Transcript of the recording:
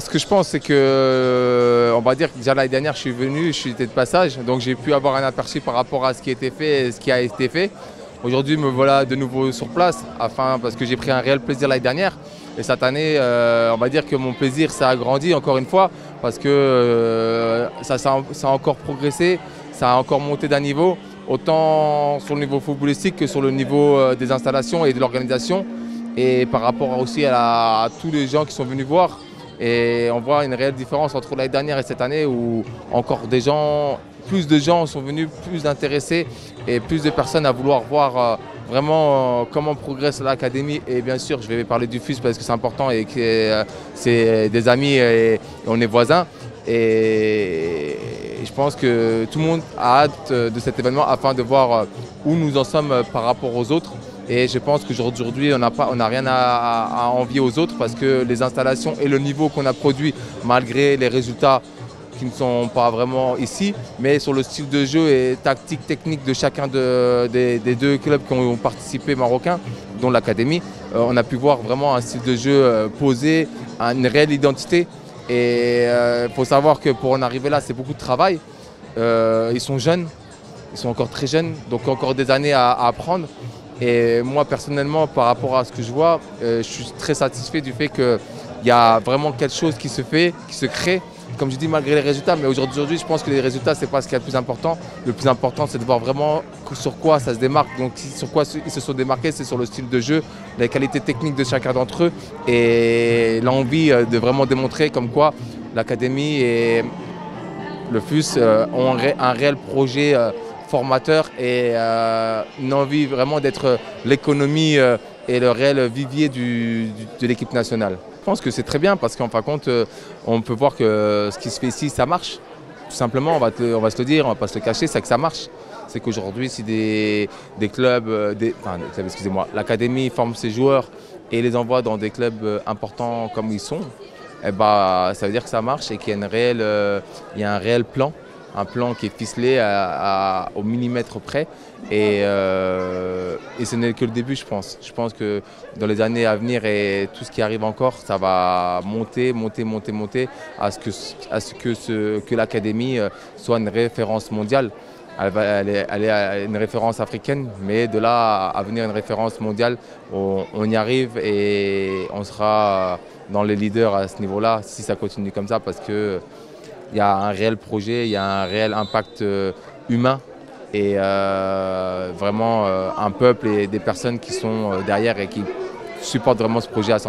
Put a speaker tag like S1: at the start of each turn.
S1: Ce que je pense, c'est que, on va dire que déjà l'année dernière, je suis venu, je suis de passage, donc j'ai pu avoir un aperçu par rapport à ce qui a été fait et ce qui a été fait. Aujourd'hui, me voilà de nouveau sur place, parce que j'ai pris un réel plaisir l'année dernière. Et cette année, on va dire que mon plaisir s'est agrandi encore une fois, parce que ça a encore progressé, ça a encore monté d'un niveau, autant sur le niveau footballistique que sur le niveau des installations et de l'organisation. Et par rapport aussi à tous les gens qui sont venus voir. Et on voit une réelle différence entre l'année dernière et cette année où encore plus de gens sont venus, plus intéressés et plus de personnes à vouloir voir vraiment comment progresse l'académie. Et bien sûr, je vais parler du FUS parce que c'est important et que c'est des amis et on est voisins. Et je pense que tout le monde a hâte de cet événement afin de voir où nous en sommes par rapport aux autres. Et je pense qu'aujourd'hui, on n'a rien à envier aux autres parce que les installations et le niveau qu'on a produit, malgré les résultats qui ne sont pas vraiment ici, mais sur le style de jeu et tactique, technique de chacun des deux clubs qui ont participé marocains, dont l'académie, on a pu voir vraiment un style de jeu posé, une réelle identité. Et il faut savoir que pour en arriver là, c'est beaucoup de travail. Ils sont jeunes, ils sont encore très jeunes, donc encore des années à apprendre. Et moi, personnellement, par rapport à ce que je vois, je suis très satisfait du fait qu'il y a vraiment quelque chose qui se fait, qui se crée. Comme je dis, malgré les résultats, mais aujourd'hui, je pense que les résultats, ce n'est pas ce qui est le plus important. Le plus important, c'est de voir vraiment sur quoi ça se démarque. Donc, sur quoi ils se sont démarqués, c'est sur le style de jeu, les qualités techniques de chacun d'entre eux et l'envie de vraiment démontrer comme quoi l'académie et le FUS ont un réel projet formateur et une envie vraiment d'être l'économie et le réel vivier de l'équipe nationale. Je pense que c'est très bien parce qu'en fin de compte, on peut voir que ce qui se fait ici, ça marche. Tout simplement, on va se le dire, on ne va pas se le cacher, c'est que ça marche. C'est qu'aujourd'hui, si des clubs, excusez-moi, l'académie forme ses joueurs et les envoie dans des clubs importants comme ils sont, eh ben, ça veut dire que ça marche et qu'il y a un réel plan. Un plan qui est ficelé au millimètre près et ce n'est que le début, je pense. Je pense que dans les années à venir et tout ce qui arrive encore, ça va monter à ce que l'académie soit une référence mondiale. Elle est une référence africaine, mais de là à venir une référence mondiale, on y arrive et on sera dans les leaders à ce niveau-là si ça continue comme ça parce que il y a un réel projet, il y a un réel impact humain et vraiment un peuple et des personnes qui sont derrière et qui supportent vraiment ce projet à 100%.